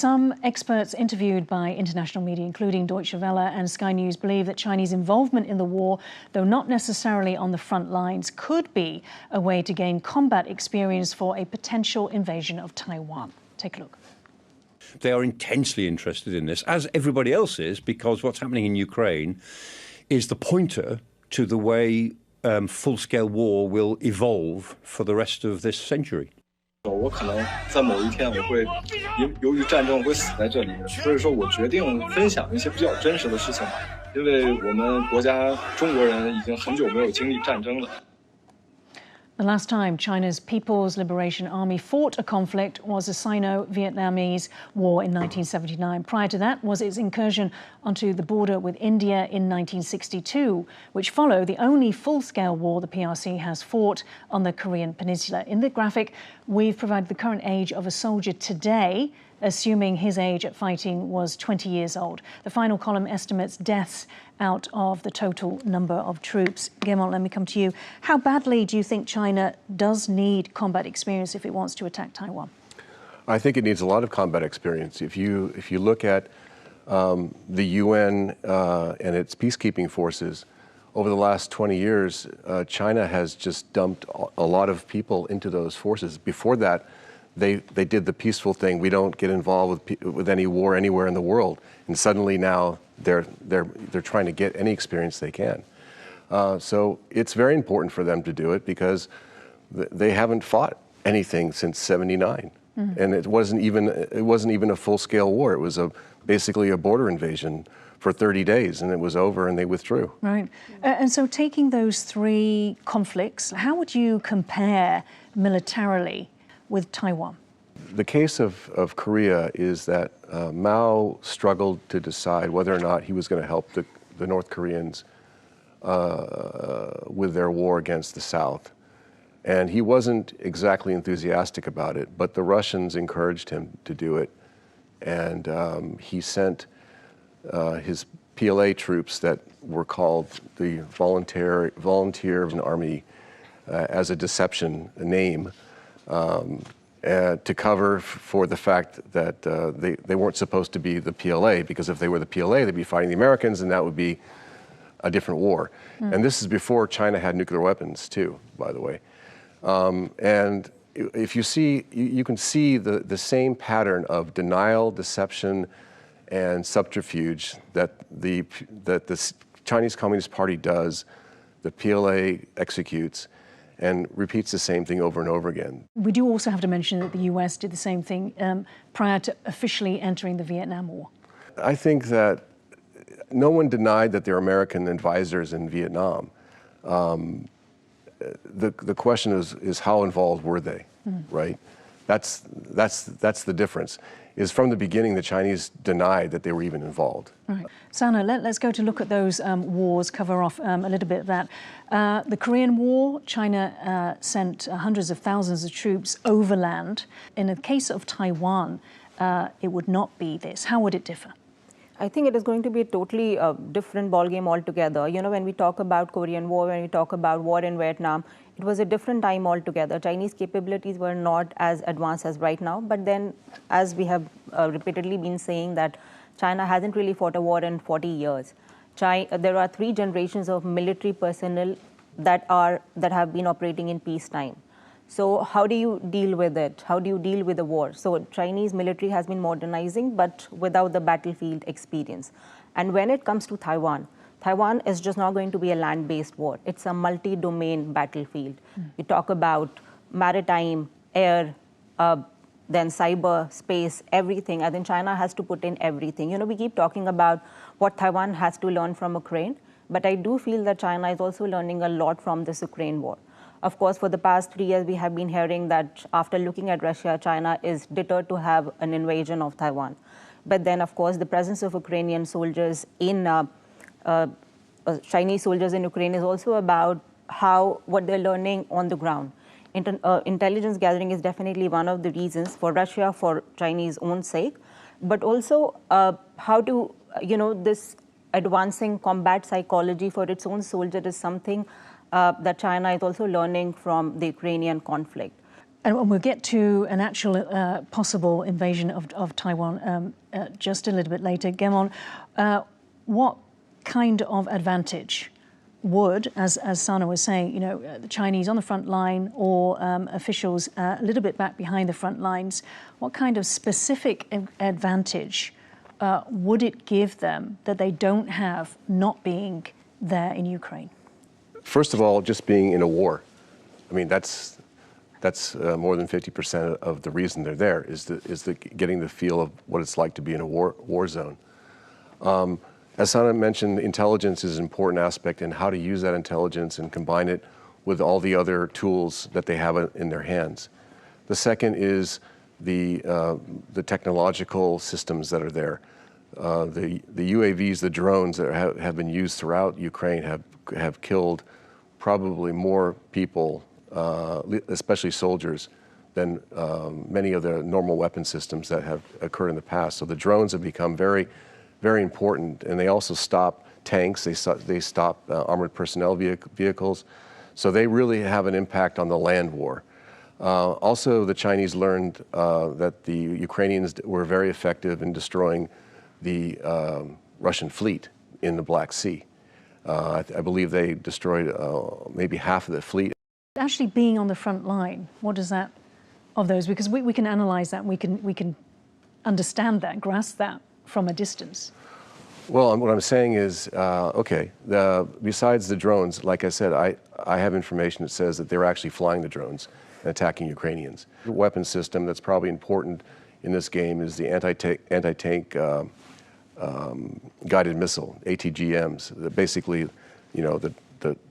Some experts interviewed by international media, including Deutsche Welle and Sky News, believe that Chinese involvement in the war, though not necessarily on the front lines, could be a way to gain combat experience for a potential invasion of Taiwan. Take a look. They are intensely interested in this, as everybody else is, because what's happening in Ukraine is the pointer to the way full-scale war will evolve for the rest of this century. 我可能在某一天我会由于战争我会死在这里，所以说我决定分享一些比较真实的事情吧，因为我们国家中国人已经很久没有经历战争了。 The last time China's People's Liberation Army fought a conflict was the Sino-Vietnamese War in 1979. Prior to that was its incursion onto the border with India in 1962, which followed the only full-scale war the PRC has fought on the Korean Peninsula. In the graphic, we've provided the current age of a soldier today, assuming his age at fighting was 20 years old. The final column estimates deaths out of the total number of troops. Guermantes, let me come to you. How badly do you think China does need combat experience if it wants to attack Taiwan? I think it needs a lot of combat experience. If you look at the UN and its peacekeeping forces, over the last 20 years, China has just dumped a lot of people into those forces. Before that, they did the peaceful thing. We don't get involved with any war anywhere in the world. And suddenly now they're trying to get any experience they can. So it's very important for them to do it because they haven't fought anything since '79. Mm-hmm. And it wasn't even a full-scale war. It was basically a border invasion for 30 days, and it was over, and they withdrew. Right. And so taking those three conflicts, how would you compare militarily with Taiwan? The case of Korea is that Mao struggled to decide whether or not he was going to help the North Koreans with their war against the South. And he wasn't exactly enthusiastic about it, but the Russians encouraged him to do it. And he sent his PLA troops that were called the Volunteer Army as a deception name, to cover for the fact that they weren't supposed to be the PLA, because if they were the PLA, they'd be fighting the Americans, and that would be a different war. Mm. And this is before China had nuclear weapons, too, by the way. And if you see, you can see the same pattern of denial, deception, and subterfuge that the Chinese Communist Party does, the PLA executes, and repeats the same thing over and over again. We do also have to mention that the US did the same thing prior to officially entering the Vietnam War. I think that no one denied that there were American advisors in Vietnam. The question is how involved were they, right? That's the difference. Is from the beginning the Chinese denied that they were even involved. Right. Sana, let's go to look at those wars, cover off a little bit of that. The Korean War, China sent hundreds of thousands of troops overland. In the case of Taiwan, it would not be this. How would it differ? I think it is going to be a totally different ballgame altogether. You know, when we talk about Korean War, when we talk about war in Vietnam, it was a different time altogether. Chinese capabilities were not as advanced as right now. But then, as we have repeatedly been saying, that China hasn't really fought a war in 40 years. There are 3 generations of military personnel that have been operating in peacetime. So how do you deal with it? How do you deal with the war? So Chinese military has been modernizing, but without the battlefield experience. And when it comes to Taiwan, Taiwan is just not going to be a land-based war. It's a multi-domain battlefield. You talk about maritime, air, then cyber, space, everything. I think China has to put in everything. You know, we keep talking about what Taiwan has to learn from Ukraine, but I do feel that China is also learning a lot from this Ukraine war. Of course, for the past 3 years, we have been hearing that after looking at Russia, China is deterred to have an invasion of Taiwan. But then, of course, the presence of Ukrainian soldiers in Chinese soldiers in Ukraine is also about what they're learning on the ground. Intelligence gathering is definitely one of the reasons for Russia, for Chinese own sake, but also how to, this advancing combat psychology for its own soldier is something that China is also learning from the Ukrainian conflict. And we'll get to an actual possible invasion of Taiwan just a little bit later. Guermantes, what kind of advantage would, as Sana was saying, the Chinese on the front line or officials a little bit back behind the front lines, what kind of specific advantage would it give them that they don't have not being there in Ukraine? First of all, just being in a war. I mean, that's more than 50% of the reason they're there is getting the feel of what it's like to be in a war zone. As Sana mentioned, intelligence is an important aspect in how to use that intelligence and combine it with all the other tools that they have in their hands. The second is the technological systems that are there. The UAVs, the drones that have been used throughout Ukraine have killed probably more people, especially soldiers, than many of the normal weapon systems that have occurred in the past. So the drones have become very, very important, and they also stop tanks, they stop armored personnel vehicles. So they really have an impact on the land war. Also, the Chinese learned that the Ukrainians were very effective in destroying the Russian fleet in the Black Sea. I believe they destroyed maybe half of the fleet. Actually being on the front line, what does that, of those, because we can analyze that, we can understand that, grasp that from a distance. Well, what I'm saying is, okay, besides the drones, like I said, I have information that says that they're actually flying the drones and attacking Ukrainians. The weapon system that's probably important in this game is the anti-tank guided missile, ATGMs, basically, the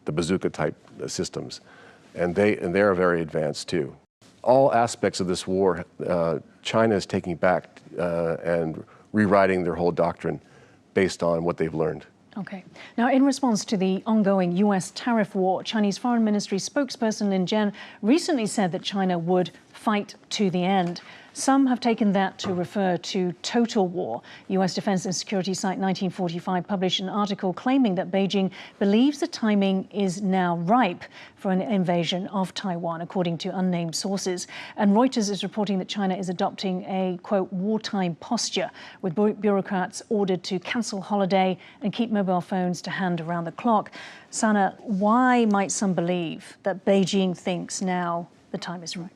bazooka type systems. And they're very advanced too. All aspects of this war, China is taking back and rewriting their whole doctrine based on what they've learned. Okay. Now, in response to the ongoing U.S. tariff war, Chinese Foreign Ministry spokesperson Lin Jian recently said that China would fight to the end. Some have taken that to refer to total war. U.S. Defense and Security site 1945 published an article claiming that Beijing believes the timing is now ripe for an invasion of Taiwan, according to unnamed sources. And Reuters is reporting that China is adopting a, quote, wartime posture, with bureaucrats ordered to cancel holiday and keep mobile phones to hand around the clock. Sana, why might some believe that Beijing thinks now the time is ripe?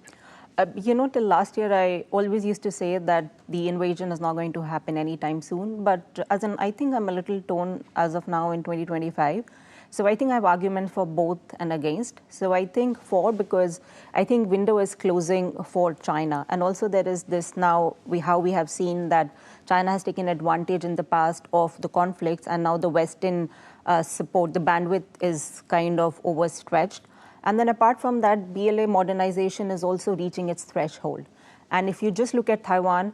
Till last year, I always used to say that the invasion is not going to happen anytime soon. But I think I'm a little torn as of now in 2025. So I think I have arguments for both and against. So I think for, because I think window is closing for China. And also there is this now, how we have seen that China has taken advantage in the past of the conflicts, and now the Western support, the bandwidth is kind of overstretched. And then apart from that, BLA modernization is also reaching its threshold. And if you just look at Taiwan,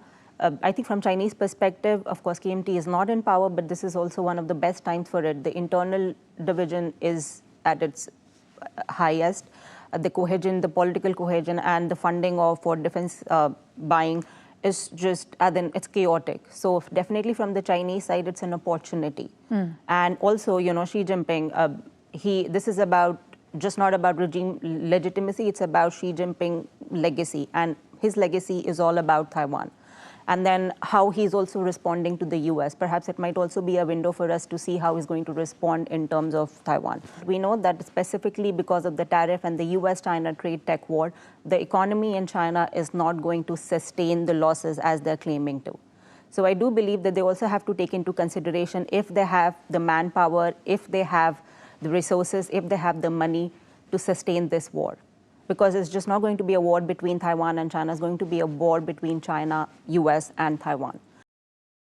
I think from Chinese perspective, of course, KMT is not in power, but this is also one of the best times for it. The internal division is at its highest. The cohesion, the political cohesion, and the funding for defense buying is just, it's chaotic. So definitely from the Chinese side, it's an opportunity. And also, Xi Jinping, this is just not about regime legitimacy, it's about Xi Jinping legacy. And his legacy is all about Taiwan. And then how he's also responding to the US. Perhaps it might also be a window for us to see how he's going to respond in terms of Taiwan. We know that specifically because of the tariff and the US-China trade tech war, the economy in China is not going to sustain the losses as they're claiming to. So I do believe that they also have to take into consideration if they have the manpower, if they have the resources, if they have the money to sustain this war. Because it's just not going to be a war between Taiwan and China, it's going to be a war between China, US, and Taiwan.